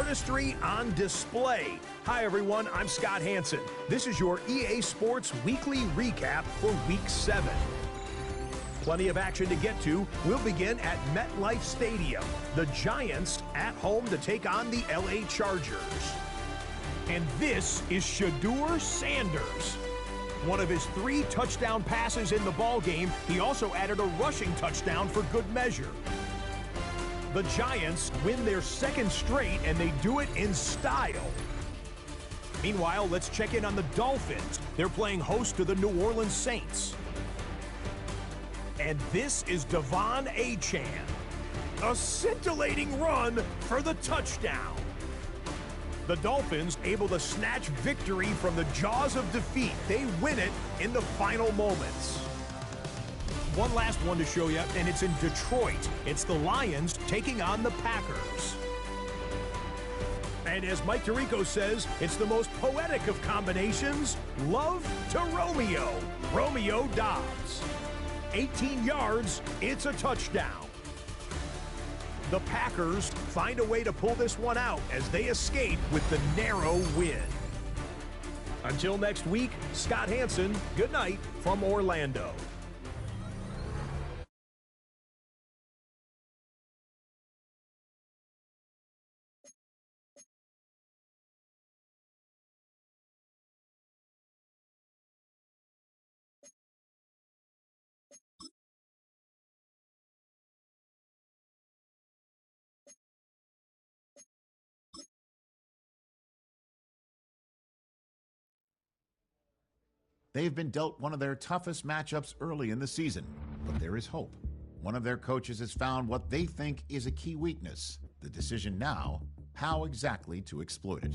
artistry on display. Hi, everyone. I'm Scott Hansen. This is your EA Sports Weekly Recap for Week 7. Plenty of action to get to. We'll begin at MetLife Stadium. The Giants at home to take on the LA Chargers. And this is Shedeur Sanders. One of his 3 touchdown passes in the ballgame, he also added a rushing touchdown for good measure. The Giants win their 2nd straight, and they do it in style. Meanwhile, let's check in on the Dolphins. They're playing host to the New Orleans Saints. And this is Devon Achane. A scintillating run for the touchdown. The Dolphins able to snatch victory from the jaws of defeat. They win it in the final moments. One last one to show you, and it's in Detroit. It's the Lions taking on the Packers. And as Mike Tirico says, it's the most poetic of combinations. Love to Romeo. Romeo Dobbs. 18 yards, it's a touchdown. The Packers find a way to pull this one out as they escape with the narrow win. Until next week, Scott Hansen, good night from Orlando. They've been dealt one of their toughest matchups early in the season, but there is hope. One of their coaches has found what they think is a key weakness. The decision now, how exactly to exploit it.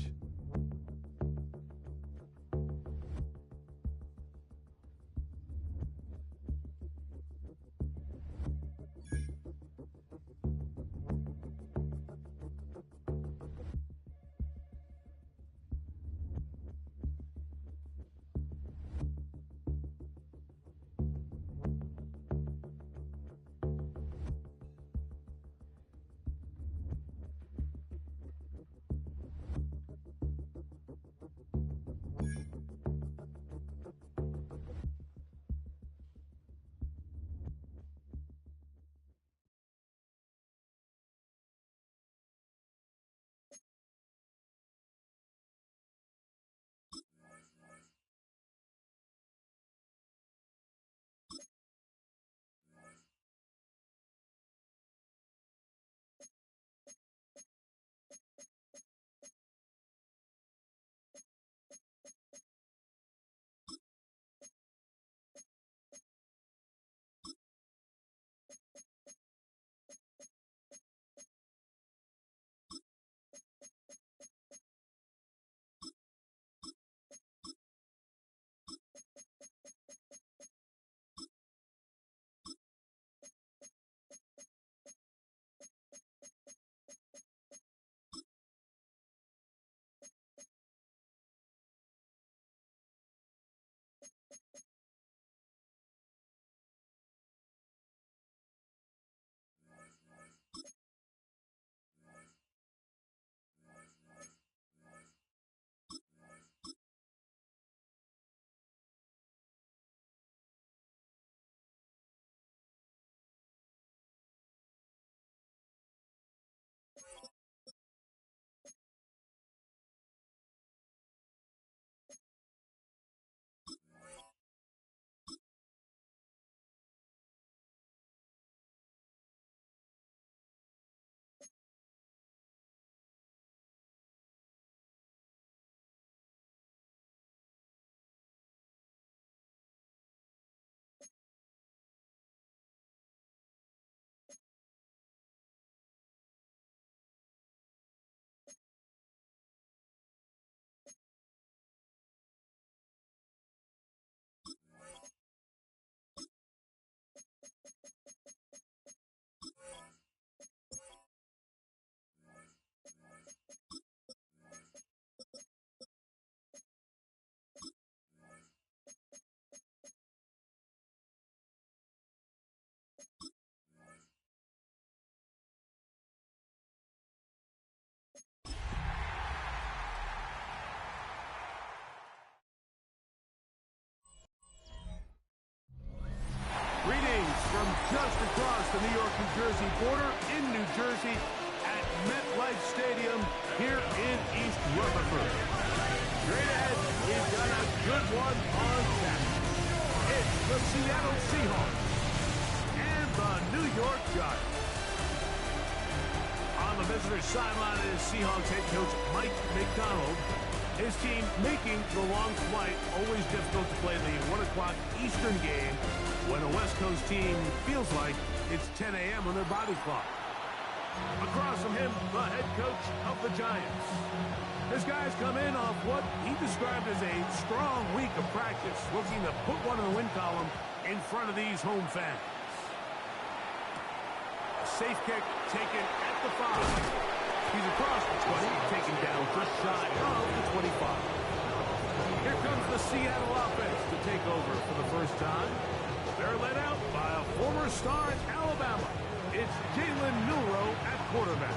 just across the New York-New Jersey border in New Jersey at MetLife Stadium here in East Rutherford. Straight ahead, we've got a good one on tap. It's the Seattle Seahawks and the New York Giants. On the visitor's sideline is Seahawks head coach Mike McDonald. His team making the long flight. Always difficult to play the 1 o'clock Eastern game when a West Coast team feels like it's 10 a.m. on their body clock. Across from him, the head coach of the Giants. His guys come in off what he described as a strong week of practice, looking to put one in the win column in front of these home fans. A safe kick taken at the 5. He's across the 20, taken down just shy of the 25. Here comes the Seattle offense to take over for the first time. They're led out by a former star at Alabama. It's Jalen Milroe at quarterback.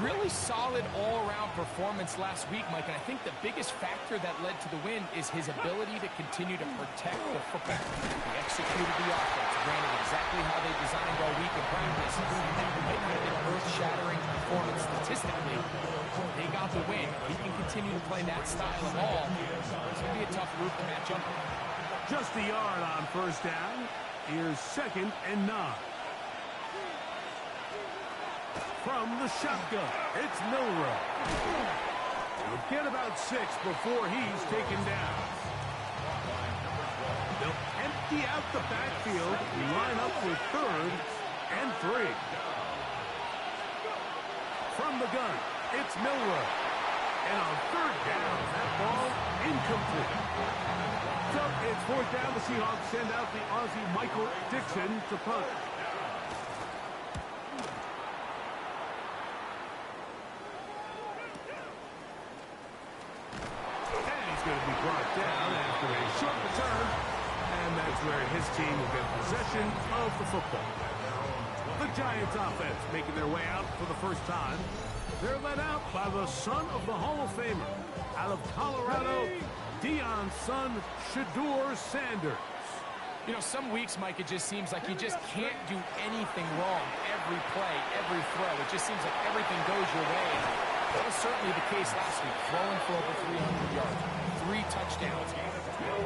Really solid all-around performance last week, Mike, and I think the biggest factor that led to the win is his ability to continue to protect the football. He executed the offense, ran it exactly how they designed all week in practice. That might not have been an earth-shattering performance statistically. They got the win. He can continue to play that style of ball. It's going to be a tough group to match up. Just a yard on first down. Here's 2nd and 9. From the shotgun, it's Milroe. He'll get about 6 before he's taken down. They'll empty out the backfield, line up with 3rd and 3. From the gun, it's Milroe. And on 3rd down, that ball incomplete. So it's 4th down. The Seahawks send out the Aussie Michael Dixon to punt. Going to be brought down after a short return, and that's where his team will get possession of the football. The Giants offense making their way out for the first time. They're led out by the son of the Hall of Famer out of Colorado, Deion's son, Shedeur Sanders. You know, some weeks, Mike, it just seems like you just can't do anything wrong. Every play, every throw, it just seems like everything goes your way. That was certainly the case last week, throwing for over 300 yards. 3 touchdowns.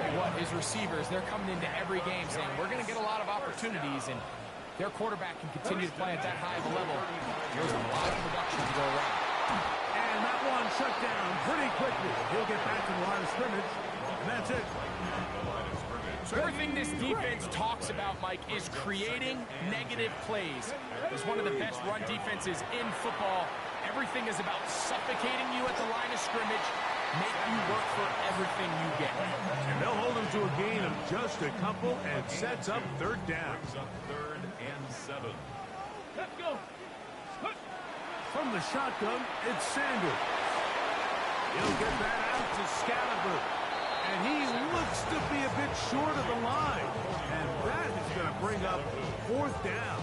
And what, his receivers, they're coming into every game saying, we're going to get a lot of opportunities, and their quarterback can continue to play at that high of a level. There's a lot of production to go around. And that one shut down pretty quickly. He'll get back to the line of scrimmage, and that's it. So everything this defense talks about, Mike, is creating negative plays. It's one of the best run defenses in football. Everything is about suffocating you at the line of scrimmage, make you work for everything you get. And they'll hold him to a gain of just a couple and sets up 3rd down. 3rd and 7. Let's go. From the shotgun, it's Sanders. He'll get that out to Scalabrine. And he looks to be a bit short of the line. And that is going to bring up 4th down.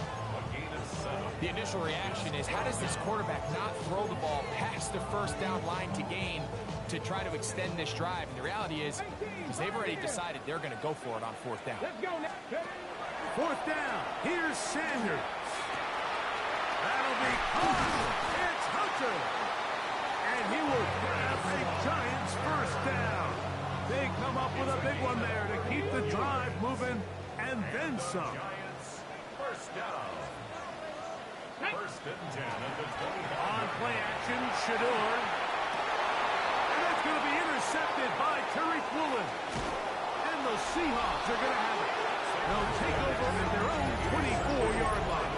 The initial reaction is, how does this quarterback not throw the ball past the 1st down line to gain to try to extend this drive? And the reality is they've already decided they're going to go for it on 4th down. 4th down. Here's Sanders. That'll be caught. It's Hunter. And he will grab a Giants 1st down. They come up with a big one there to keep the drive moving and then some. Giants 1st down. 1st and 10 at the 25. On play action, Shedeur. And that's going to be intercepted by Tariq Woolen. And the Seahawks are going to have it. They'll take over at their own 24-yard line.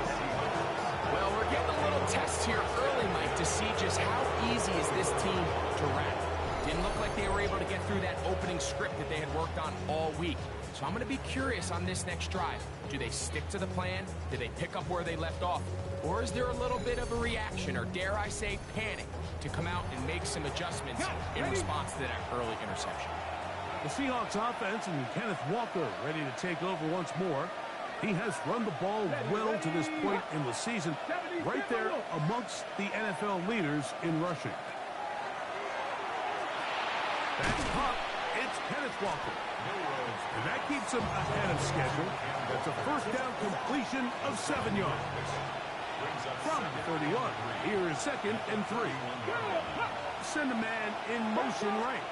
Well, we're getting a little test here early, Mike, to see just how easy is this team to wrap. Didn't look like they were able to get through that opening script that they had worked on all week. So I'm going to be curious on this next drive. Do they stick to the plan? Do they pick up where they left off? Or is there a little bit of a reaction, or dare I say panic, to come out and make some adjustments in response to that early interception? The Seahawks offense and Kenneth Walker ready to take over once more. He has run the ball well to this point in the season, right there amongst the NFL leaders in rushing. That's caught. It's It's Kenneth Walker. And that keeps him ahead of schedule. That's a first down completion of 7 yards. From the 31, here is 2nd and 3. Send a man in motion right.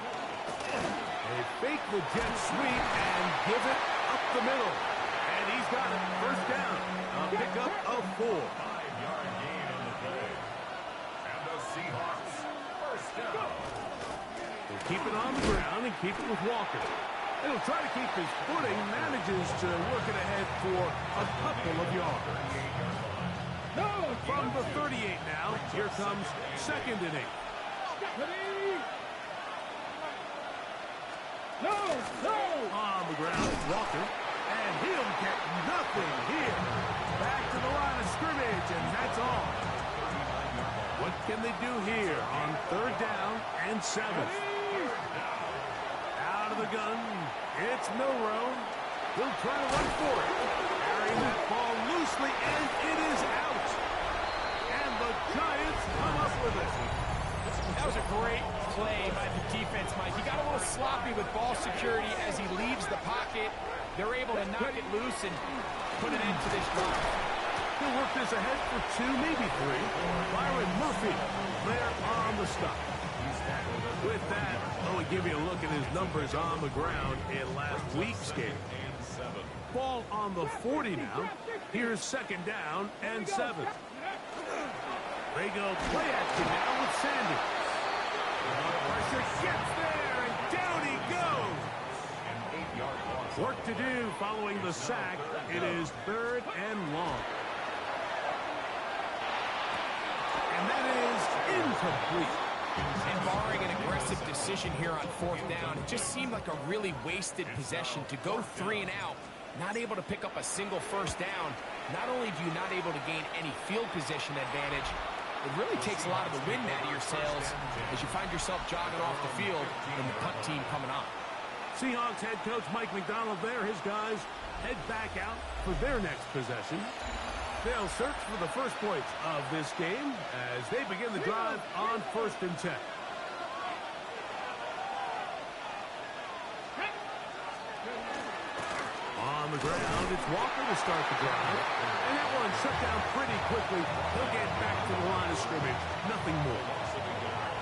They fake the jet sweep and give it up the middle. And he's got it. First down. A pickup of 4. 5-yard gain on the play. And the Seahawks first down. They'll keep it on the ground and keep it with Walker. He'll try to keep his footing, manages to work it ahead for a couple of yards. From the 38 now, here comes 2nd and 8. On the ground, Walker, and he'll get nothing here. Back to the line of scrimmage, and that's all. What can they do here on 3rd down and 7? Out of the gun, it's Milrow. He'll try to run for it. Carrying that ball loosely, and it is out. And the Giants come up with it. That was a great play by the defense, Mike. He got a little sloppy with ball security as he leaves the pocket. They're able to knock it loose and put an end to this drive. He'll work this ahead for 2, maybe 3. Byron Murphy there on the stop. With that, we give you a look at his numbers on the ground in last week's game. Ball on the 40 now. Here's 2nd down and 7. They go play action now with Sandy. Pressure gets there, and down he goes. Work to do following the sack. It is 3rd and long. And that is incomplete. And barring an aggressive decision here on 4th down, it just seemed like a really wasted possession to go 3 and out, not able to pick up a single first down. Not only do you not able to gain any field position advantage, it really takes a lot of the wind out of your sails as you find yourself jogging off the field and the punt team coming on. Seahawks head coach Mike McDonald there. His guys head back out for their next possession. They'll search for the first points of this game as they begin the drive on 1st and 10. On the ground, it's Walker to start the drive. And that one shut down pretty quickly. He'll get back to the line of scrimmage. Nothing more.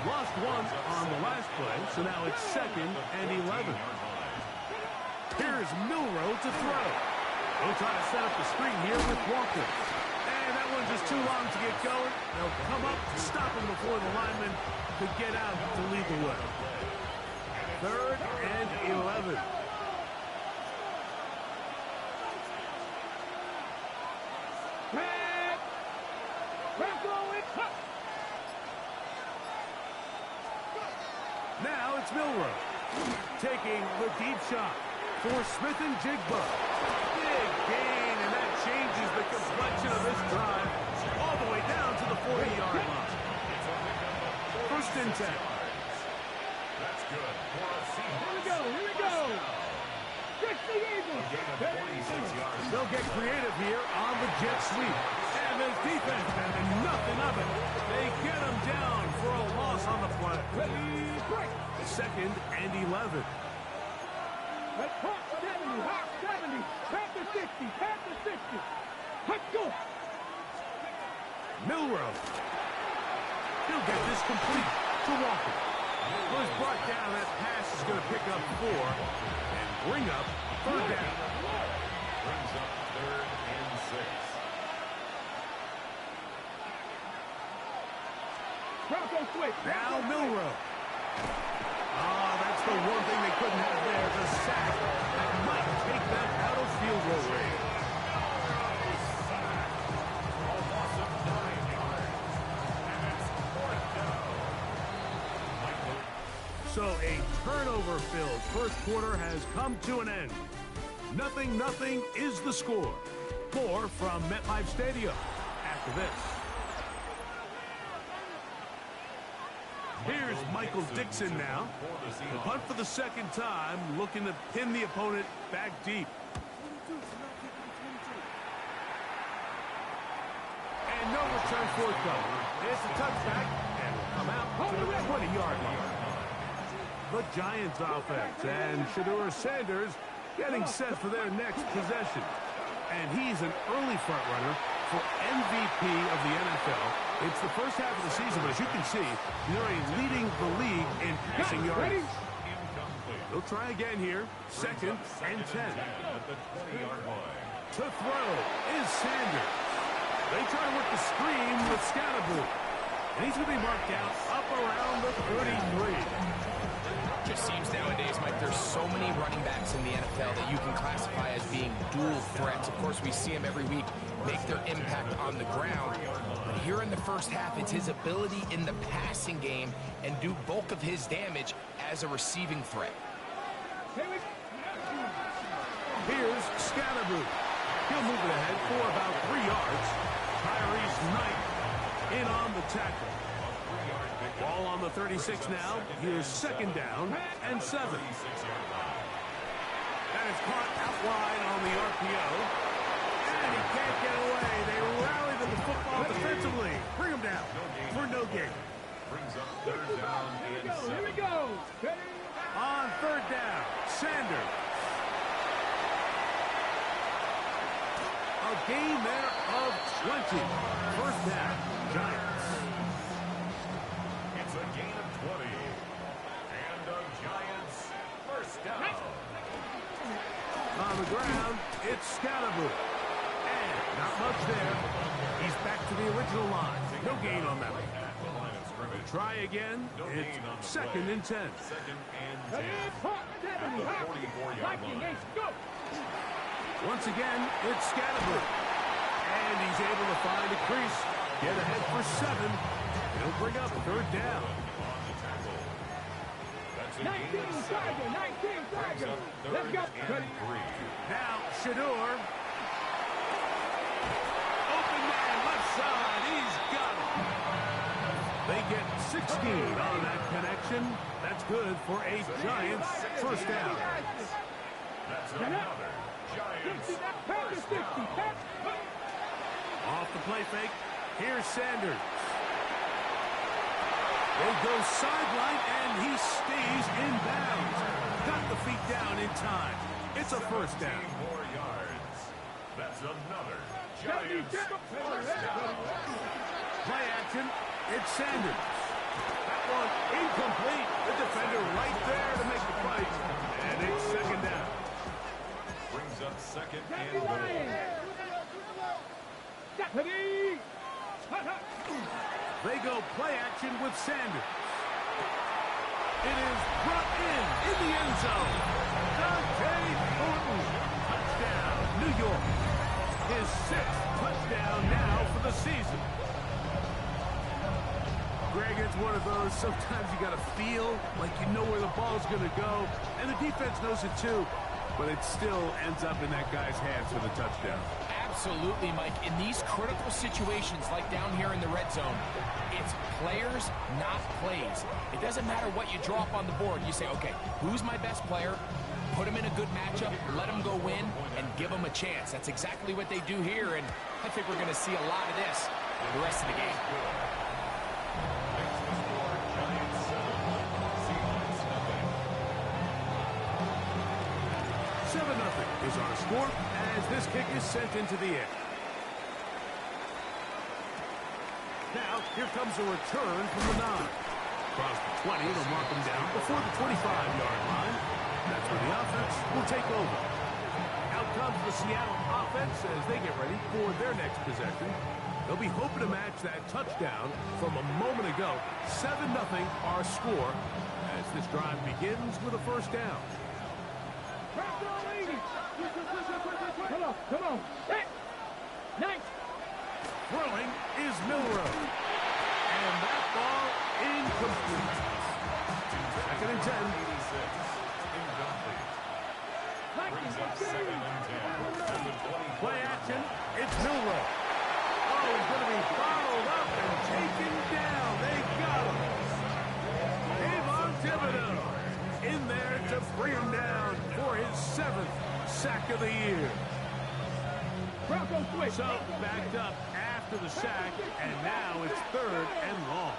Lost 1 on the last play, so now it's 2nd and 11. Here's Milrow to throw. He'll try to set up the screen here with Walker. And that one's just too long to get going. They'll come up, stop him before the lineman could get out to lead the way. 3rd and 11. Now it's Milrow taking the deep shot for Smith and Jigba. Big gain, and that changes the complexion of this drive all the way down to the 40-yard line. 1st and 10. That's good. Here we go. Fix the Eagles. 46 yards. They'll get creative here on the jet sweep. And the defense having nothing of it. They get him down for a loss on the play. Ready, break. 2nd and 11. Let's hot 70, hot 70. Pass the 60, pass the 60. Let's go. Milrow. He'll get this complete to Walker. Was brought down. That pass is going to pick up 4 and bring up 3rd down. Brings up 3rd and 6. Bronco switch. Now Milrow. That's the one thing they couldn't have there. The sack that might take them out of field goal range. A loss of 9 yards. And it's 4th down. So a turnover-filled first quarter has come to an end. 0-0 is the score. More from MetLife Stadium after this. Here's Michael Dixon now. The punt for the 2nd time, looking to pin the opponent back deep. And no return forthcoming. It's a touchback, and will come out to the 20-yard line. the Giants offense. And Shedeur Sanders getting set for their next possession. And he's an early front runner for MVP of the NFL. It's the first half of the season, but as you can see, he's already leading the league in passing yards. He'll try again here. 2nd and 10. To throw is Sanders. They try to work the screen with Scatterboo. And he's going to be marked out up around the 33. Just seems nowadays, Mike, there's so many running backs in the NFL that you can classify as being dual threats. Of course, we see them every week make their impact on the ground. But here in the first half, it's his ability in the passing game and do bulk of his damage as a receiving threat. Here's Scatterboo. He'll move it ahead for about 3 yards. Tyrese Knight in on the tackle. Ball on the 36 now. Here's 2nd down and 7. That is caught out wide on the RPO. And he can't get away. They rally to the football defensively. Bring him down for no gain. Brings up 3rd down and 7. Here we go. On 3rd down, Sanders. A gain there of 20. 1st down, Giants. It's a gain of 20. And the Giants 1st down. On the ground, it's Scatterboo. And not much there. He's back to the original line. No gain on that one. At the line of scrimmage. Try again. It's 2nd and 10. 2nd and 10. At the 44-yard line. Once again, it's Scatterboo. And he's able to find a crease. Get ahead for 7. He'll bring up 3rd down. On the tackle. That's a 19 gain of 7. Tiger, 19 Brings Tiger. up Let's 3rd go. and 3. Now, Shedeur. Open man, left side. He's got it. They get 16 on that connection. That's good for a Giants 1st down. That's another Giants 1st down. Off the play fake. Here's Sanders. They go sideline, and he stays in bounds. Got the feet down in time. It's a 1st down. 15 more yards. That's another Giants 1st down. Play action. It's Sanders. That one incomplete. The defender right there to make the fight. And it's 2nd down. Brings up 2nd and goal. They go play action with Sanders. It is brought in the end zone. Dante Thornton. Touchdown, New York. His 6th touchdown now for the season. Greg, it's one of those, sometimes you got to feel like you know where the ball's going to go, and the defense knows it too, but it still ends up in that guy's hands for the touchdown. Absolutely, Mike. In these critical situations, like down here in the red zone, it's players, not plays. It doesn't matter what you draw up on the board. You say, okay, who's my best player? Put him in a good matchup, let him go win, and give him a chance. That's exactly what they do here, and I think we're going to see a lot of this the rest of the game. Makes the score Giants 7, Seahawks nothing. 7-0 is our score as this kick is sent into the air. Now, here comes a return from the 9. Across the 20, they'll mark him down before the 25-yard line. That's where the offense will take over. Out comes the Seattle offense as they get ready for their next possession. They'll be hoping to match that touchdown from a moment ago. 7-0 our score as this drive begins with a 1st down. Come on. Hey. Nice. Throwing is Milrow. And that ball incomplete. 2nd and 10. 86. Incomplete. Brings up 2nd and 10. At the 20. Play action. It's Milrow. Oh, he's going to be followed up and taken down. They got him. Avon Thibodeau in there to bring him down for his 7th sack of the year. So backed up after the sack, and now it's 3rd and long.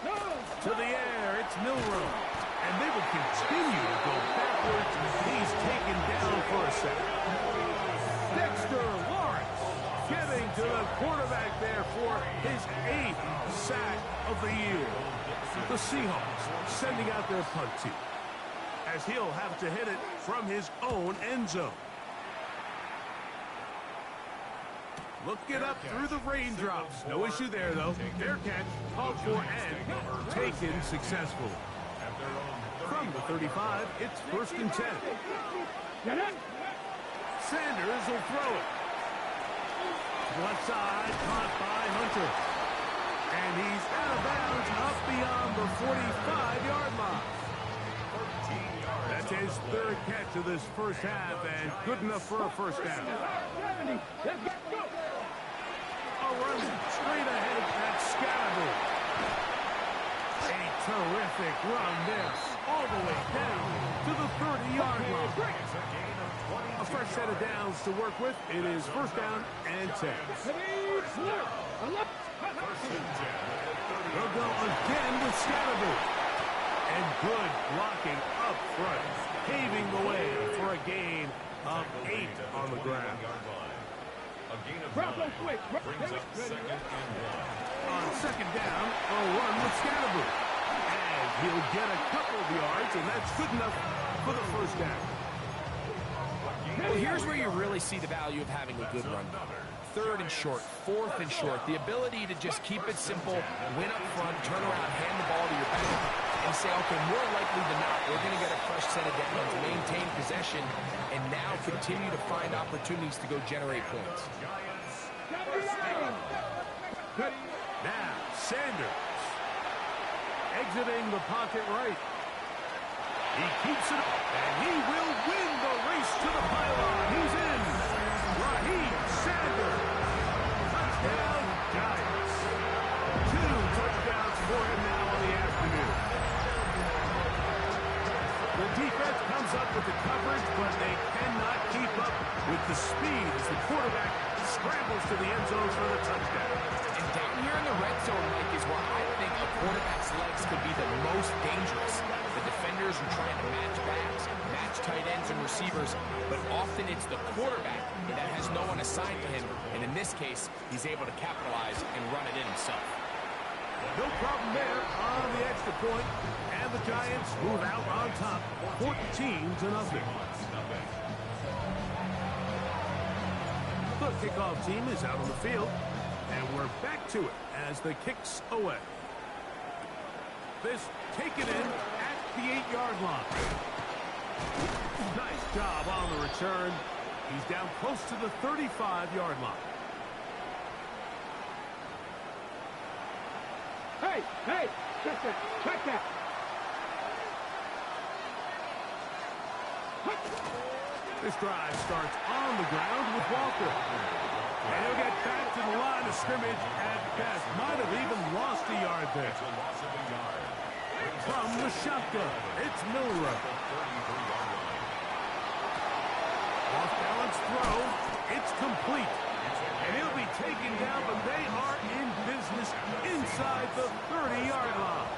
To the air, it's Milrow. And they will continue to go backwards. He's taken down for a sack. Dexter Lawrence getting to the quarterback there for his 8th sack of the year. The Seahawks sending out their punt team, as he'll have to hit it from his own end zone. Looking up through the raindrops. No issue there, though. Fair catch, called for, and taken successfully. From the 35, it's 1st and 10. Sanders will throw it. Left side, caught by Hunter. And he's out of bounds up beyond the 45-yard line. That's his 3rd catch of this first half, and good enough for a first down. Run straight ahead at Scatterby. A terrific run there, all the way down to the 30-yard line. A fresh set of downs to work with. It is 1st down and 10. They'll go again with Scatterby. And good blocking up front, paving the way for a gain of 8 on the ground. A gain of 9 brings up 2nd and 1. On 2nd down, a run with Scatterby. And he'll get a couple of yards, and that's good enough for the 1st down. Well, here's where you really see the value of having a good run. 3rd and short, 4th and short. The ability to just keep it simple, win up front, turn around, hand the ball to your back, and say, okay, more likely than not, we're going to get a fresh set of downs, maintain possession, and now continue to find opportunities to go generate points. Now, Sanders exiting the pocket right. He keeps it, and he will win the race to the pylon. He's in. Raheem Sanders. Touchdown, Giants. 2 touchdowns for him now on the afternoon. The defense comes up with the coverage, but they cannot keep up with the speed as the quarterback scrambles to the end zone for the touchdown. And down here in the red zone, Mike, is where I think a quarterback's legs could be the most dangerous. The defenders are trying to match backs, match tight ends and receivers, but often it's the quarterback that has no one assigned to him, and in this case, he's able to capitalize and run it in himself. No problem there on the extra point, and the Giants move out on top, 14-0. The kickoff team is out on the field, and we're back to it as the kicks away. This taken in at the 8-yard line. Nice job on the return. He's down close to the 35-yard line. Hey, check that. This drive starts on the ground with Walker. And he'll get back to the line of scrimmage at best. Might have even lost a yard there. From the shotgun, it's Milrow. Off-balance throw. It's complete. And he'll be taken down, but they are in business inside the 30-yard line.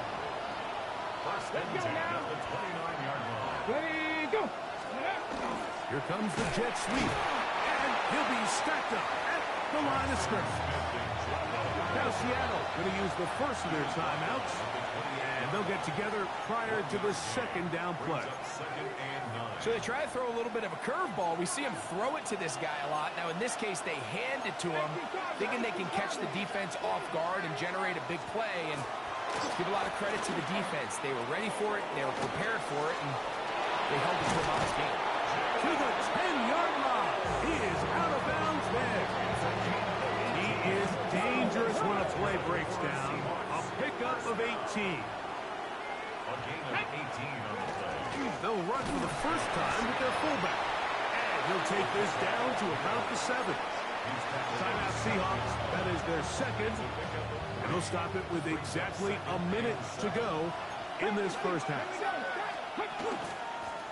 Let's go now. The 29-yard line. Ready, go. Here comes the jet sweep. And he'll be stacked up at the line of scrimmage. Now Seattle going to use the first of their timeouts. And they'll get together prior to the 2nd down play. So they try to throw a little bit of a curveball. We see him throw it to this guy a lot. Now, in this case, they hand it to him, thinking they can catch the defense off guard and generate a big play. And give a lot of credit to the defense. They were ready for it. They were prepared for it. And they held it to a modest game. To the 10-yard line. He is out of bounds there. He is dangerous when a play breaks down. A pickup of 18. A gain of 18 on the play. They'll run for the first time with their fullback. And he'll take this down to about the 7. Timeout Seahawks. That is their 2nd. And they'll stop it with exactly a minute to go in this first half.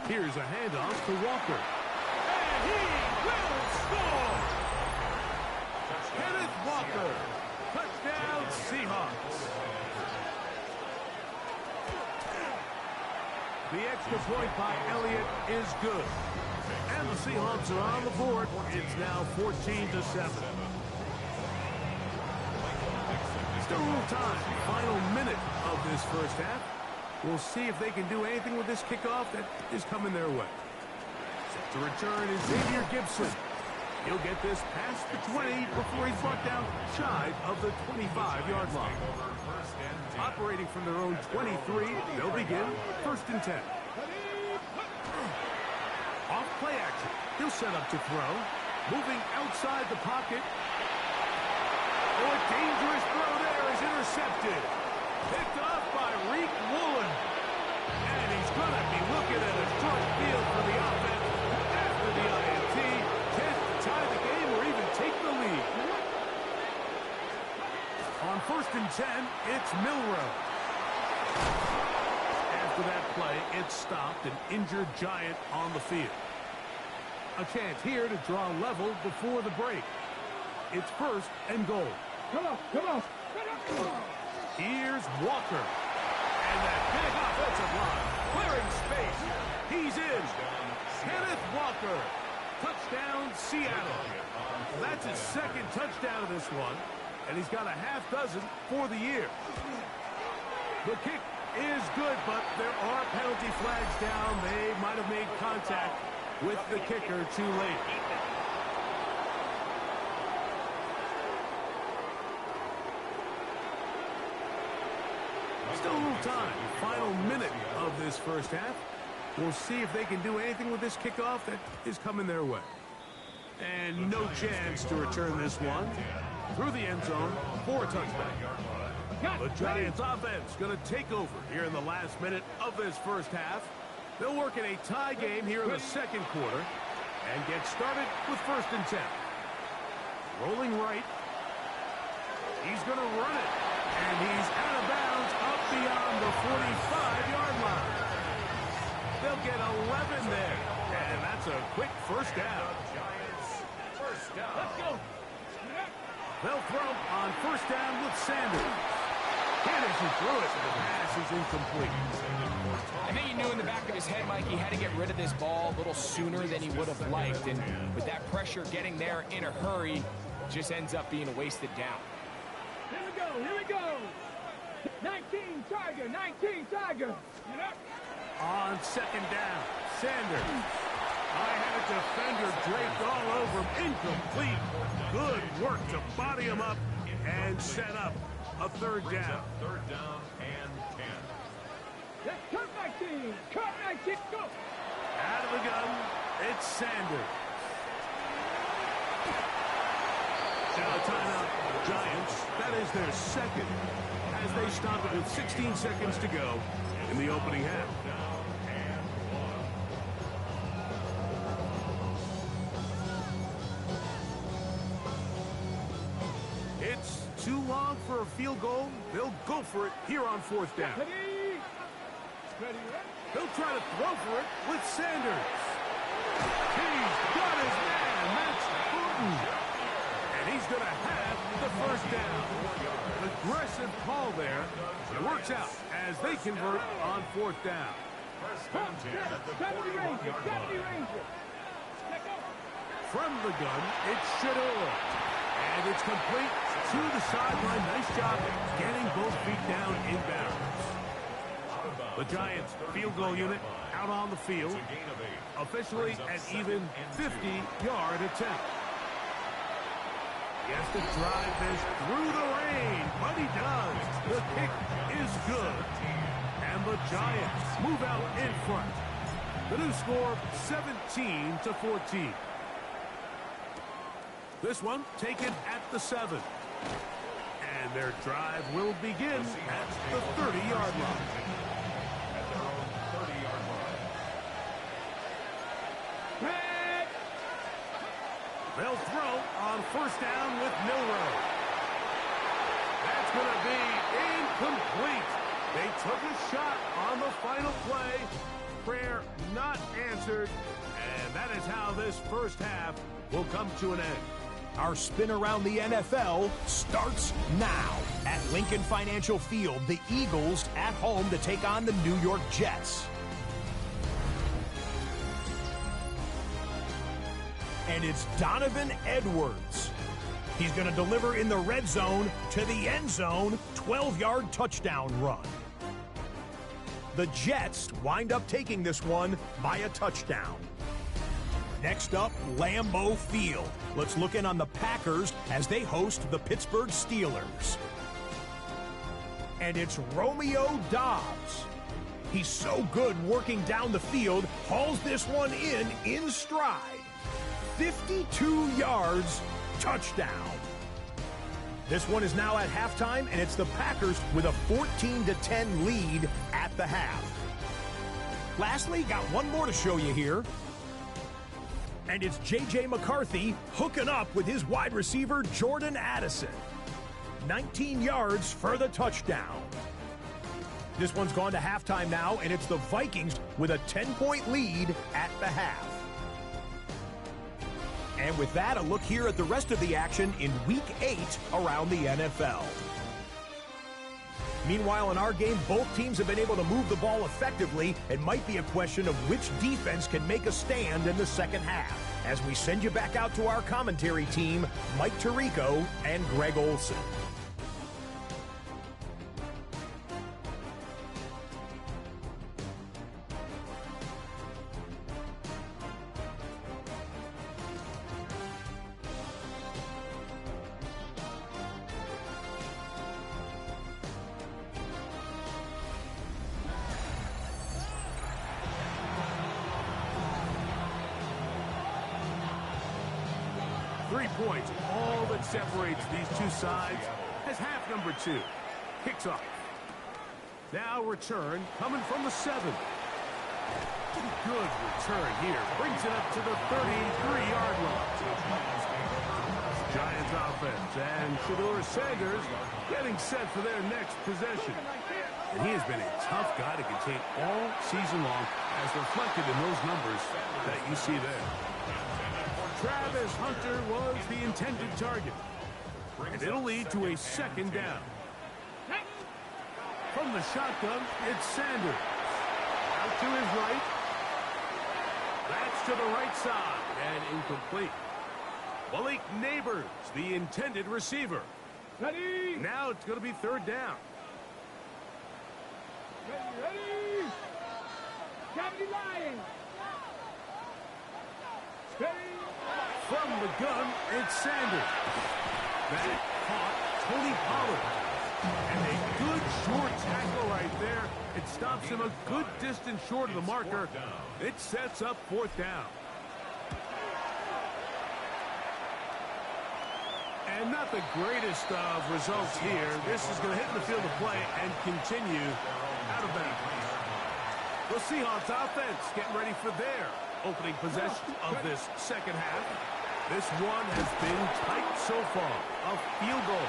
Here's a handoff to Walker. And he will score! Kenneth Walker. Touchdown Seahawks. extra point by Elliott is good. And the Seahawks are on the board. It's now 14-7. Still a little time. Final minute of this first half. We'll see if they can do anything with this kickoff that is coming their way. Set to return is Xavier Gibson. He'll get this past the 20 before he's brought down shy of the 25-yard line. Operating from their own 23, they'll begin 1st and 10. Off play action. He'll set up to throw. Moving outside the pocket. Oh, a dangerous throw there is intercepted. Picked off by Reek Woolen. And he's going to be looking at a short field for the offense after the INT. Chance to tie the game or even take the lead. On 1st and 10, it's Milroe. After that play, it stopped an injured Giant on the field. A chance here to draw level before the break. It's 1st and goal. Come on, come on. Here's Walker. And that big offensive line. Clearing space. He's in. Kenneth Walker. Touchdown, Seattle. That's his 2nd touchdown of this one. And he's got a half dozen for the year. The kick is good, but there are penalty flags down. They might have made contact with the kicker too late. Still a little time. Final minute of this first half. We'll see if they can do anything with this kickoff that is coming their way. And no chance to return this one. Through the end zone for a touchback. The Giants offense going to take over here in the last minute of this first half. They'll work in a tie game here in the 2nd quarter and get started with 1st and 10. Rolling right. He's going to run it. And he's out of bounds up beyond the 45-yard line. They'll get 11 there. And that's a quick first down. Let's go. They'll throw on 1st down with Sanders. Anderson threw it. The pass is incomplete. I think he knew in the back of his head, Mike, he had to get rid of this ball a little sooner than he would have liked. And with that pressure getting there in a hurry, it just ends up being a wasted down. Here we go, here we go. 19 Tiger, 19 Tiger. On 2nd down, Sanders. I had a defender draped all over him. Incomplete. Good work to body him up and set up a 3rd down. 3rd down and 10. Let's cut 19. Cut 19. Go. Out of the gun, it's Sanders. Now timeout, Giants. That is their 2nd as they stop it with 16 seconds to go in the opening half. It's too long for a field goal. They'll go for it here on 4th down. Ready? Ready? They'll try to throw for it with Sanders. He's got his man. That's Burton. And he's going to have the 1st down. Aggressive call there. It works out as they convert on 4th down. 70 Ranger. 70 Ranger. From the gun, it's Shador. And it's complete to the sideline. Nice job getting both feet down in bounds. The Giants field goal unit out on the field. Officially an even 50-yard attempt. He has to drive this through the rain, but he does. The kick is good. And the Giants move out in front. The new score, 17-14. This one taken at the 7. And their drive will begin at the 30-yard line. At their own 30-yard line. They'll throw on 1st down with Milroe. That's going to be incomplete. They took a shot on the final play. Prayer not answered. And that is how this first half will come to an end. Our spin around the NFL starts now. At Lincoln Financial Field, the Eagles at home to take on the New York Jets. And it's Donovan Edwards. He's going to deliver in the red zone to the end zone, 12-yard touchdown run. The Jets wind up taking this one by a touchdown. Next up, Lambeau Field. Let's look in on the Packers as they host the Pittsburgh Steelers. And it's Romeo Doubs. He's so good working down the field, hauls this one in stride. 52 yards, touchdown. This one is now at halftime, and it's the Packers with a 14-10 lead at the half. Lastly, got one more to show you here. And it's J.J. McCarthy hooking up with his wide receiver, Jordan Addison. 19 yards for the touchdown. This one's gone to halftime now, and it's the Vikings with a 10-point lead at the half. And with that, a look here at the rest of the action in Week 8 around the NFL. Meanwhile, in our game, both teams have been able to move the ball effectively. It might be a question of which defense can make a stand in the second half. As we send you back out to our commentary team, Mike Tirico and Greg Olson. Points, all that separates these two sides, as half number 2 kicks off. Now return coming from the 7. Good return here. Brings it up to the 33-yard line. Giants offense and Shedeur Sanders getting set for their next possession. And he has been a tough guy to contain all season long, as reflected in those numbers that you see there. Travis Hunter was the intended target. And it'll lead to a second down. From the shotgun, it's Sanders. Out to his right. That's to the right side and incomplete. Malik Neighbors, the intended receiver. Ready. Now it's going to be third down. Ready. Cavity Lions. Steady. From the gun, it's Sanders. That caught Tony Pollard. And a good short tackle right there. It stops him a good distance short of the marker. It sets up fourth down. And not the greatest of results here. This is going to hit the field of play and continue out of bounds. The Seahawks offense getting ready for their opening possession of this second half. This one has been tight so far. A field goal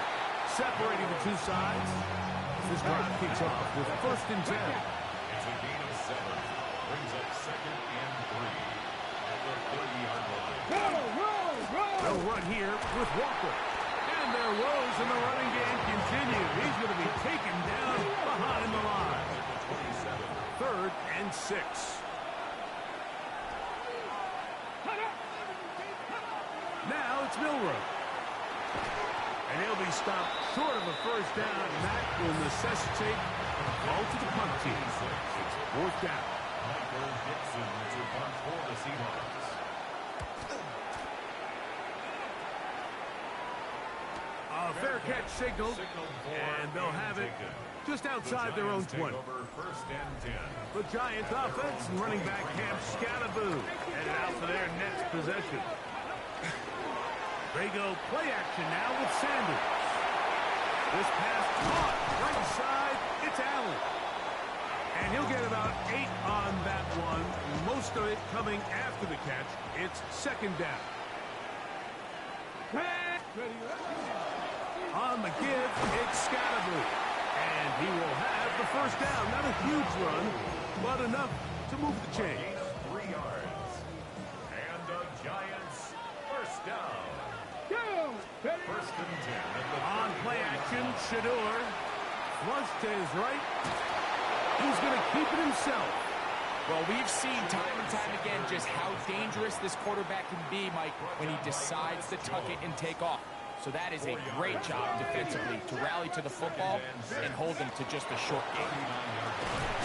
separating the two sides. This drive kicks off with 1st and 10. It's a gain of 7. Brings up 2nd and 3 at the 30-yard line. They'll run here with Walker. And their woes in the running game continue. He's going to be taken down behind the line. 3rd and 6. Now it's Milroe. And he'll be stopped short of a first down, and that will necessitate a call to the punt team. It's 4th down. Michael Dixon to punt for the Seahawks. A fair catch signal, and they'll have it just outside their own 20. 1st and 10. The Giants offense and running back Cam Scattaboo headed out for their next possession. They go play action now with Sanders. This pass caught right side. It's Allen. And he'll get about 8 on that one. Most of it coming after the catch. It's 2nd down. On the give, it's Scattaboo. And he will have the first down. Not a huge run, but enough to move the chains. 3 yards. And the Giants, 1st down. 1st and 10. On play action, Shedeur. Flush to his right. He's going to keep it himself. Well, we've seen time and time again just how dangerous this quarterback can be, Mike, when he decides to tuck it and take off. So that is a great job defensively to rally to the football and hold him to just a short game.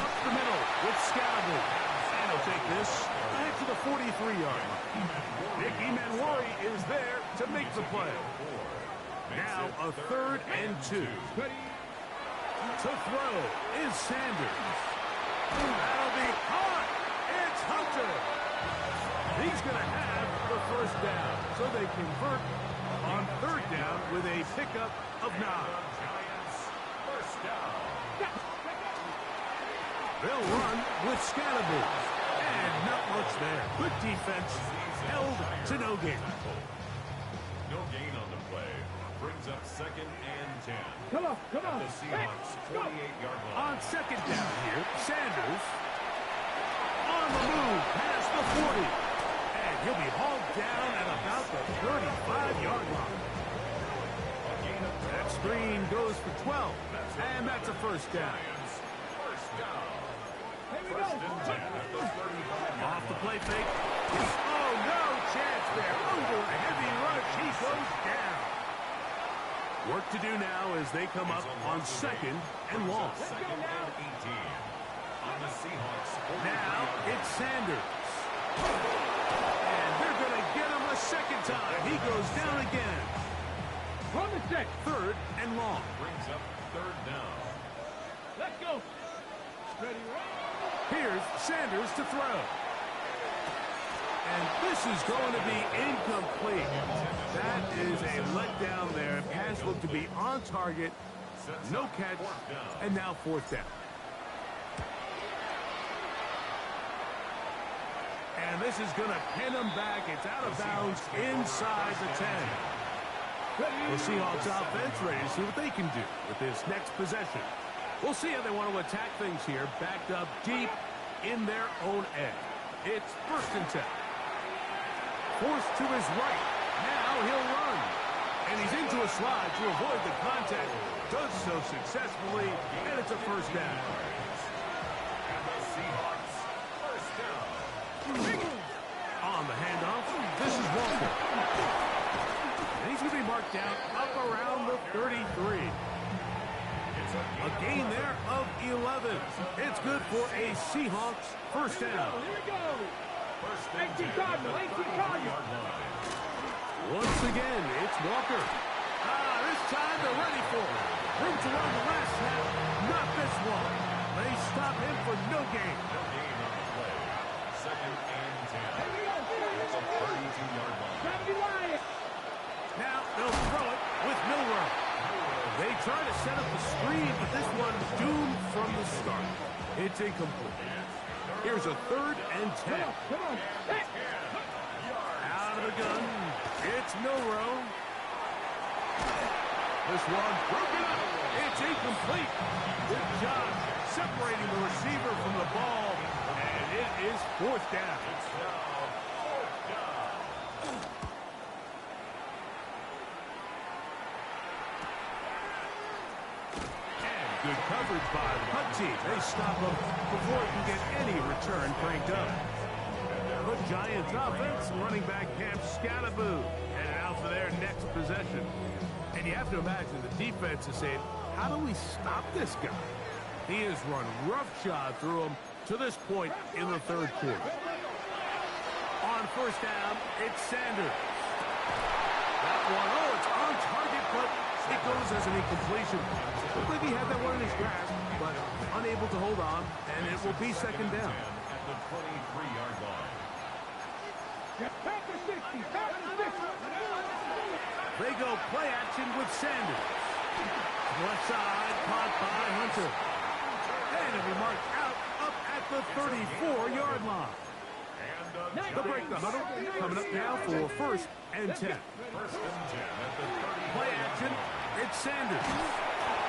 Up the middle with Scalable. And he'll take this ahead to the 43-yard line. Nicky Manwari is there to make the play. Now a 3rd and 2. To throw is Sanders. That'll be caught. It's Hunter. He's going to have the 1st down. So they convert on 3rd down with a pickup of 9. They'll run with Scalable. And not much there. Good defense. Held to no gain. No gain on the play. Brings up 2nd and 10. Come on. At the Seahawks 48-yard line. On 2nd down here, Sanders on the move past the 40. And he'll be hauled down at about the 35-yard line. That screen goes for 12. And that's a 1st down. First down. First and 10 at the 35. Off the play fake. Oh, no chance there. Under a heavy rush, he goes down. Work to do now as they come up on 2nd and long. 2nd and 18. On the Seahawks. Now it's Sanders. And they're going to get him a 2nd time. He goes down again. Run the check. 3rd and long. Brings up 3rd down. Let's go. Ready, Here's Sanders to throw. And this is going to be incomplete. That is a letdown there. Pass looked to be on target. No catch. And now 4th down. And this is going to pin him back. It's out of bounds inside the 10. The Seahawks offense ready to see what they can do with this next possession. We'll see how they want to attack things here, backed up deep in their own end. It's 1st and 10. Forced to his right. Now he'll run. And he's into a slide to avoid the contact. Does so successfully, and it's a 1st down. And the Seahawks 1st down. On the handoff, this is Walker. And he's going to be marked down up around the 33. A gain there of 11. It's good for a Seahawks 1st down. Here we go. First and 10 18 Cardinal. line. Once again, it's Walker. This time they're ready for it. Room to run the last snap. Not this one. They stop him for no gain. No gain on the play. 2nd and 10. It's a 32-yard line. Now they'll throw it with Milroe. They try to set up the screen, but this one's doomed from the start. It's incomplete. Here's a 3rd and 10. Come on. Out of the gun. It's Milroe. This one broken up. It's incomplete. Good job separating the receiver from the ball. And it is 4th down. Good coverage by the punt team. They stop him before he can get any return cranked up. The Giants offense, running back Cam Scalaboo, headed out for their next possession. And you have to imagine the defense is saying, how do we stop this guy? He has run roughshod through him to this point in the 3rd quarter. On 1st down, it's Sanders. That one, it's on target, but it goes as an incompletion. Looked like he had that one in his grasp, but unable to hold on, and it will be 2nd down. At the 23-yard line. Pack the 60. Pack the 60. They go play action with Sanders. Left side, caught by Hunter. And it'll be marked out up at the 34-yard line. They'll break the huddle. Coming up now for 1st and 10. 1st and 10 at the 30. Play action. It's Sanders.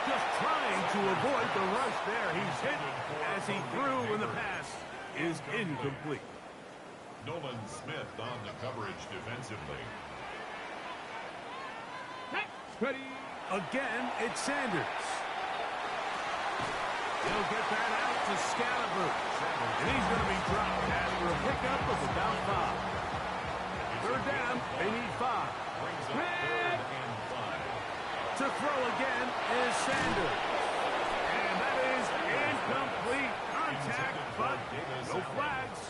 Just trying to avoid the rush there. He's hit as he threw, and the pass is incomplete. Nolan Smith on the coverage defensively. Ready. Again, it's Sanders. He'll get that out to Scalabur. And he's going to be dropped after a pickup of about 5. Third down, they need 5. To throw again is Sanders. And that is incomplete contact, but no flags.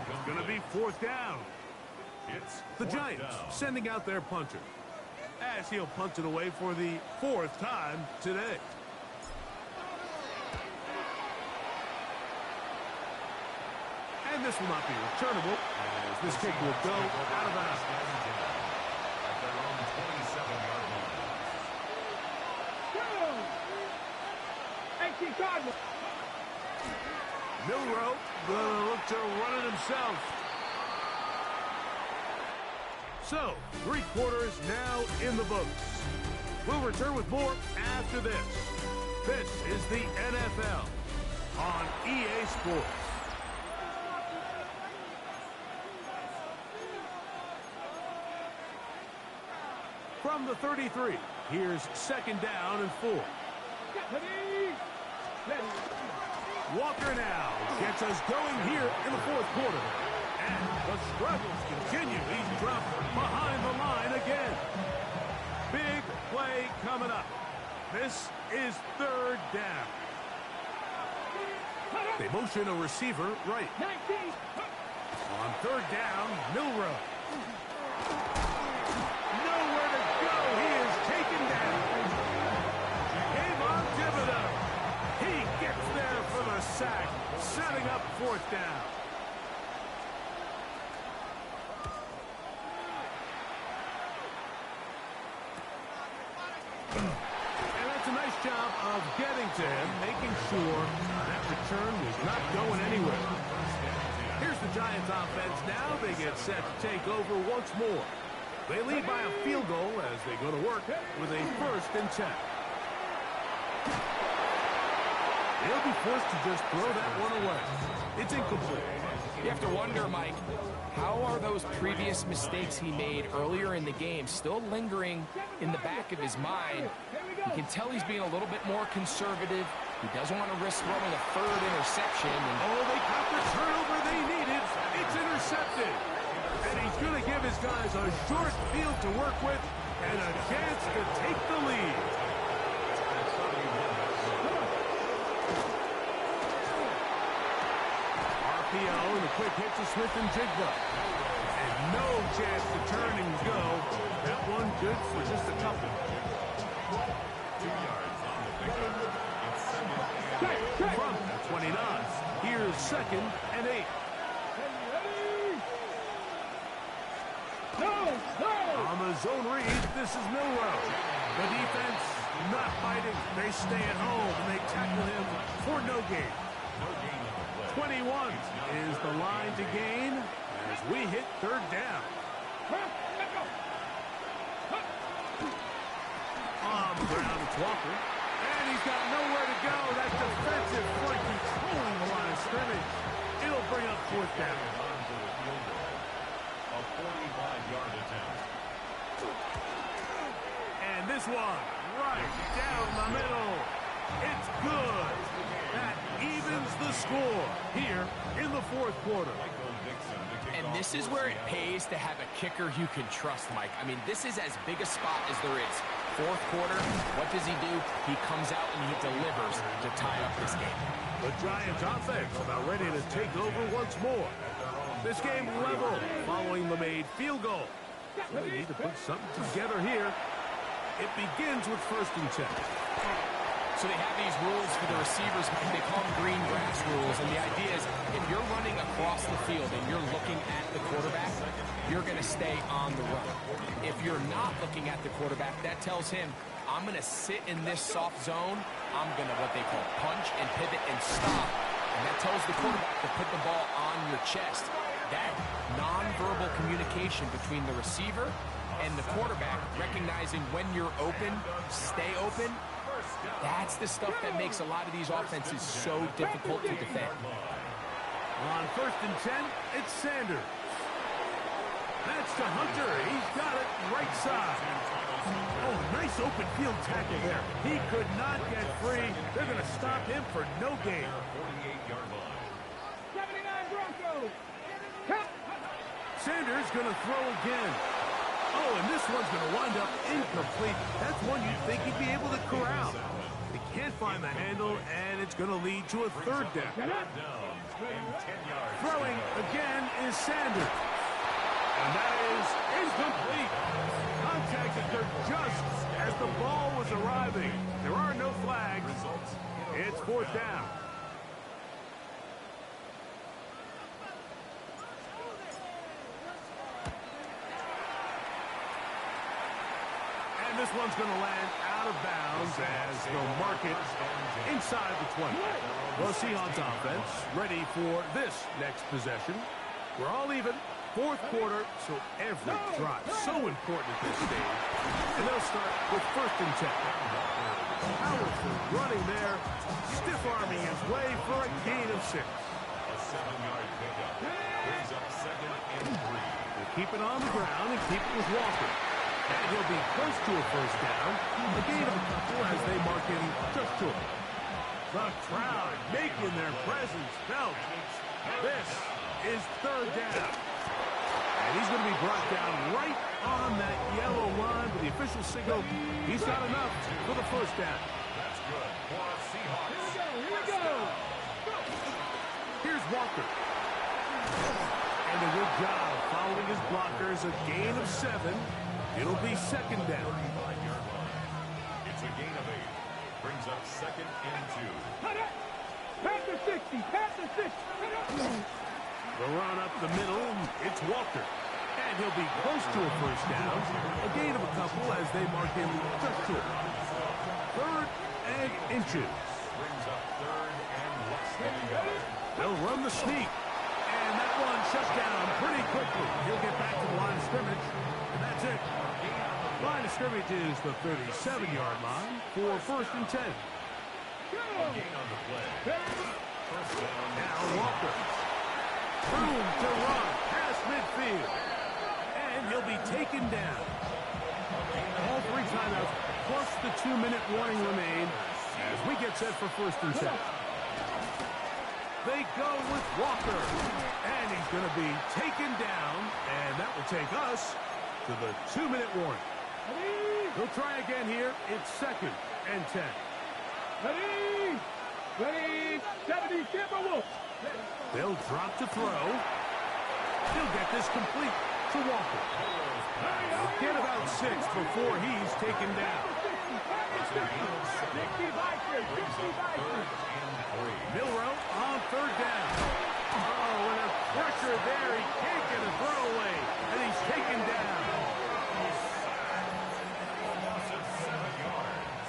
It's going to be 4th down. The Giants sending out their punter, as he'll punt it away for the 4th time today. And this will not be returnable, as this kick will go out of bounds. At their own 27-yard line. Milroe gonna look to run it himself. So, 3 quarters now in the books. We'll return with more after this. This is the NFL on EA Sports. From the 33, here's 2nd down and 4. Walker now gets us going here in the 4th quarter. And the struggles continue. He's dropped behind the line again. Big play coming up. This is 3rd down. They motion a receiver right. On 3rd down, Milroe. Nowhere to go. He is taken down. Game on Thibodeau. He gets there for the sack, setting up 4th down. And that's a nice job of getting to him, making sure that return was not going anywhere. Here's the Giants offense now. They get set to take over once more. They lead by a field goal as they go to work with a 1st and 10. They'll be forced to just throw that one away. It's incomplete. You have to wonder, Mike, how are those previous mistakes he made earlier in the game still lingering in the back of his mind? You can tell he's being a little bit more conservative. He doesn't want to risk throwing a 3rd interception. Oh, they got the turnover they needed. It's intercepted. And he's going to give his guys a short field to work with and a chance to take the lead. RPO and a quick hit to Smith and Jigba. And no chance to turn and go. That one good for just a couple. 2 yards on the pickup. It's 2nd and 8. From 29, here's 2nd and 8. On the zone read, this is Milroe. The defense not fighting. They stay at home and they tackle him for no gain. 21 is the line to gain as we hit 3rd down. On the ground, it's Walker. And he's got nowhere to go. That defensive front controlling the line of scrimmage. It'll bring up 4th down. A 45-yard attempt. And this one, right down the middle. It's good. That evens the score here in the 4th quarter. And this is where it pays to have a kicker you can trust, Mike. I mean, this is as big a spot as there is. 4th quarter, what does he do? He comes out and he delivers to tie up this game. The Giants offense about ready to take over once more. This game level following the made field goal. So they need to put something together here. It begins with 1st and 10. So they have these rules for the receivers. They call them green grass rules. And the idea is if you're running across the field and you're looking at the quarterback, you're going to stay on the run. If you're not looking at the quarterback, that tells him, I'm going to sit in this soft zone. I'm going to what they call punch and pivot and stop. And that tells the quarterback to put the ball on your chest. That nonverbal communication between the receiver and the quarterback, recognizing when you're open, stay open, that's the stuff that makes a lot of these offenses so difficult to defend. On 1st and 10, it's Sanders. That's to Hunter. He's got it right side. Oh, nice open field tackle there. He could not get free. They're going to stop him for no gain. 48-yard line. 79 Broncos. Sanders going to throw again. Oh, and this one's going to wind up incomplete. That's one you'd think he'd be able to corral. They can't find the handle, and it's going to lead to a third down. Throwing again is Sanders. And that is incomplete. Contact occurred just as the ball was arriving. There are no flags. It's fourth down. And this one's going to land out of bounds as they'll mark it inside the 20. The Seahawks offense ready for this next possession. We're all even. Fourth quarter, so every drive so important at this stage. And they'll start with 1st and 10. Powerful running there, stiff-arming his way for a gain of 6. A 7-yard pickup. Brings up 2nd and 3. We'll keep it on the ground and keep it with Walker. And he'll be close to a first down. A gain of a couple as they mark him just short. The crowd making their presence felt. This is 3rd down. And he's going to be brought down right on that yellow line with the official signal. He's got enough for the first down. That's good for Seahawks. Here we go. Here's Walker. And a good job following his blockers. A gain of 7. It'll be 2nd down. It's a gain of 8. Brings up 2nd and 2. Pass the 60. Pass the 60. The run up the middle, it's Walker. And he'll be close to a first down. A gain of a couple as they mark him just short. 3rd and inches. Brings up 3rd and less than a yard. They'll run the sneak. And that one shut down pretty quickly. He'll get back to the line of scrimmage. And that's it. Line of scrimmage is the 37-yard line for 1st and 10. Gain on the play. First down. Now Walker. Room to run past midfield. And he'll be taken down. All 3 timeouts plus the 2-minute warning remain as we get set for 1st and 10. They go with Walker. And he's going to be taken down. And that will take us to the 2-minute warning. They'll try again here. It's 2nd and 10. Ready. Ready. 70. Timberwolves. They'll drop to throw. He'll get this complete to Walker. He'll get about 6 before he's taken down. Milrow on 3rd down. Oh, and a pressure there. He can't get a throwaway. And he's taken down. Loss of 7 yards.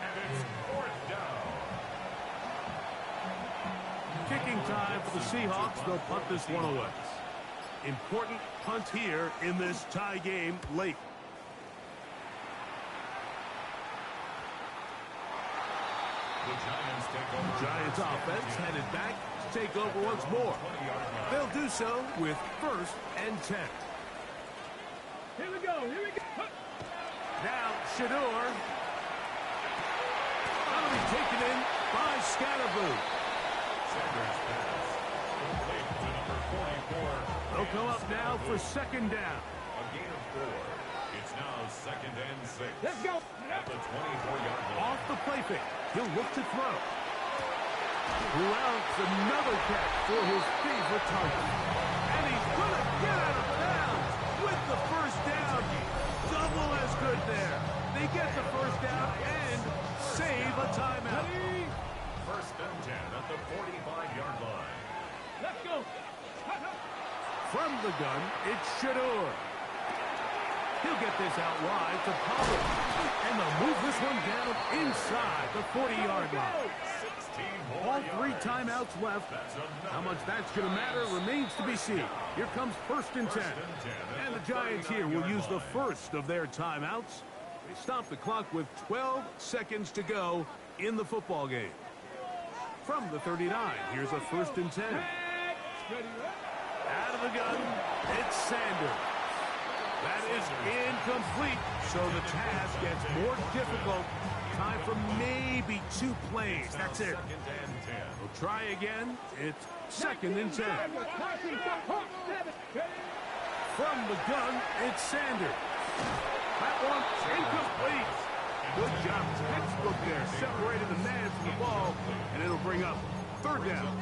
And it's 4th down. Kicking time for the Seahawks. They'll punt this one away. Important punt here in this tie game late. The Giants take over. Giants offense headed back to take over once more. They'll do so with 1st and 10. Here we go. Here we go. Now Shador. That'll be taken in by Scatterboo. Sanders pass. Complete to number 44. They'll come up now for 2nd down. A gain of 4. It's now 2nd and 6. Let's go. At the 24-yard line. Off the play fake. He'll look to throw. Routes another catch for his favorite target. And he's going to get out of bounds with the first down. Double as good there. They get the first down and save a timeout. 1st and 10 at the 45-yard line. Let's go. From the gun, it's Shador. He'll get this out wide to Pollard. And they'll move this one down inside the 40-yard line. 16 All more 3 yards. timeouts left. That's another. How much that's going to matter remains to be seen. Here comes 1st and 10. And the Giants here will use the first of their timeouts. They stop the clock with 12 seconds to go in the football game. From the 39, here's a 1st and 10. Out of the gun, it's Sanders. That is incomplete, so the task gets more difficult. Time for maybe 2 plays. That's it. We'll try again. It's 2nd and 10. From the gun, it's Sanders. That one's incomplete. Good job, textbook there, separating the man from the ball, and it'll bring up 3rd down.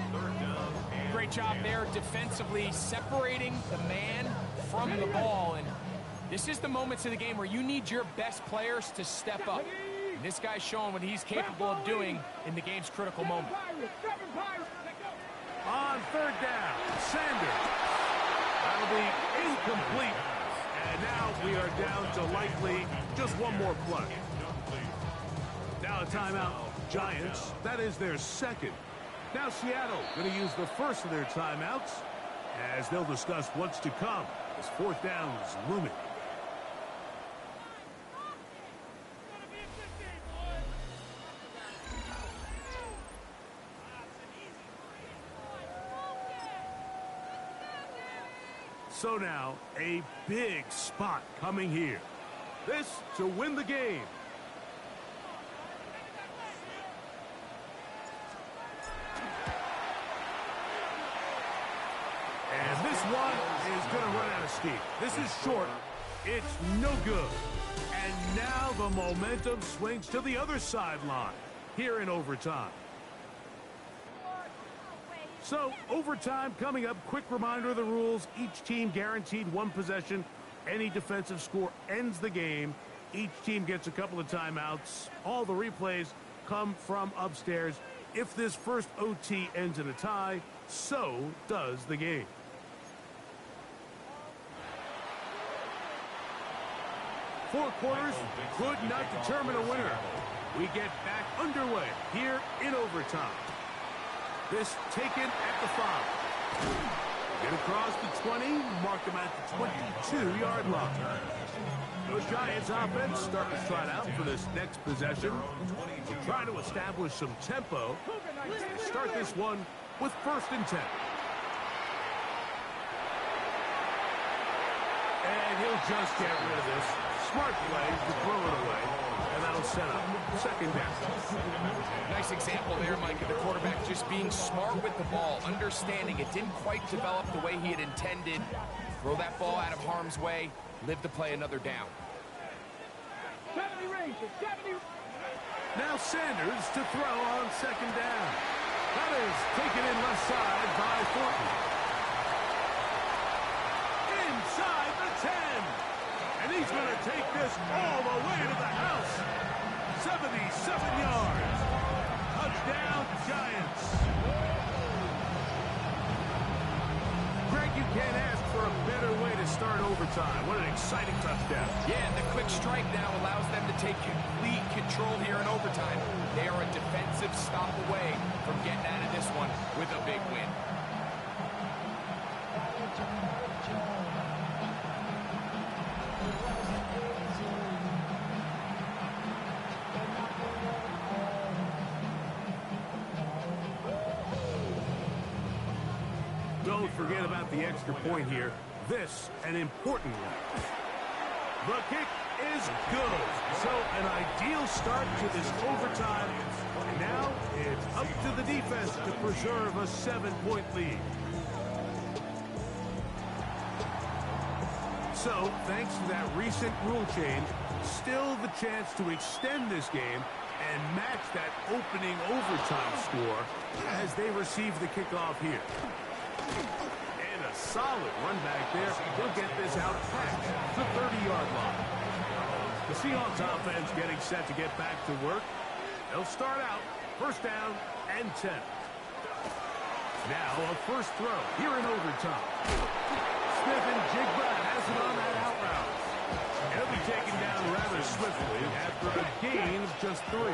Great job there defensively, separating the man from the ball. And this is the moments of the game where you need your best players to step up. And this guy's showing what he's capable of doing in the game's critical moment. On 3rd down, Sanders. That'll be incomplete. And now we are down to likely just 1 more play. Now a timeout, Giants. That is their 2nd. Now Seattle going to use the first of their timeouts as they'll discuss what's to come as 4th down is looming. So now, a big spot coming here. This to win the game. And this one is going to run out of steam. This is short. It's no good. And now the momentum swings to the other sideline here in overtime. So, overtime coming up. Quick reminder of the rules. Each team guaranteed 1 possession. Any defensive score ends the game. Each team gets a couple of timeouts. All the replays come from upstairs. If this first OT ends in a tie, so does the game. Four quarters could not determine a winner. We get back underway here in overtime. This taken at the 5. Get across the 20, mark them at the 22-yard line. The Giants offense starting to trot out for this next possession. We're trying to establish some tempo. Start this one with 1st and 10. And he'll just get rid of this. Smart play to throw it away. And that'll set up 2nd down. Nice example there, Mike, of the quarterback just being smart with the ball, understanding it didn't quite develop the way he had intended. Throw that ball out of harm's way, live to play another down. 70 ranges, 70. Now Sanders to throw on 2nd down. That is taken in left side by Thornton. Inside the 10. And he's going to take this all the way to the house. 77 yards. Touchdown, Giants. Greg, you can't ask for a better way to start overtime. What an exciting touchdown. Yeah, and the quick strike now allows them to take complete control here in overtime. They are a defensive stop away from getting out of this one with a big win. Don't forget about the extra point here. This, an important one. The kick is good. So an ideal start to this overtime. And now it's up to the defense to preserve a 7-point lead. So, thanks to that recent rule change, still the chance to extend this game and match that opening overtime score as they receive the kickoff here. And a solid run back there. He'll get this out past the 30-yard line. The Seahawks offense getting set to get back to work. They'll start out 1st down and 10. Now a first throw here in overtime. Smith and Jigba has it on that out route. He'll be taken down rather swiftly after a gain of just 3.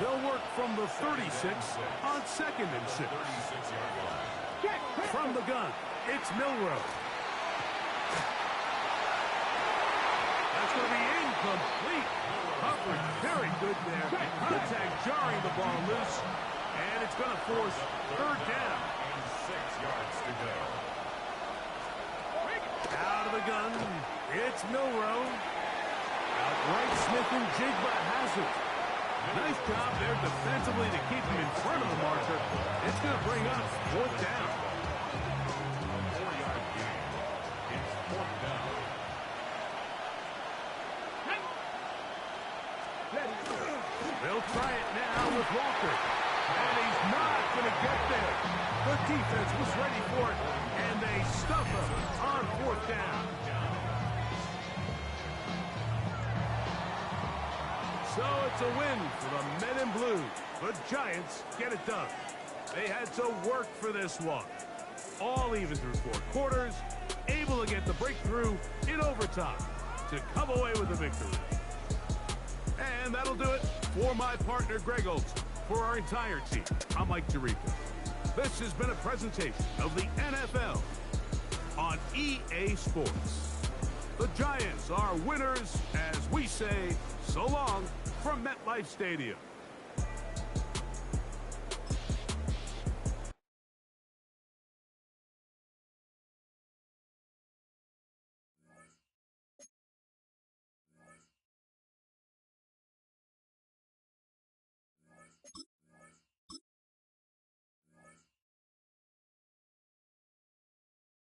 They'll work from the 36 on 2nd and 6. From the gun, it's Milrow. That's going to be incomplete. Coverage very good there. Contact jarring the ball loose. And it's going to force 3rd down. And 6 yards to go. Out of the gun, it's Milrow. Outright Smith and Jigba has it. Nice job there defensively to keep him in front of the marker. It's going to bring up 4th down. A 4-yard gain. It's 4th down. They'll try it now with Walker. And he's not going to get there. The defense was ready for it, and they stuff him on 4th down. So it's a win for the men in blue. The Giants get it done. They had to work for this one. All even through 4 quarters, able to get the breakthrough in overtime to come away with a victory. And that'll do it for my partner, Greg Olson. For our entire team, I'm Mike Tirico. This has been a presentation of the NFL on EA Sports. The Giants are winners as we say so long from MetLife Stadium.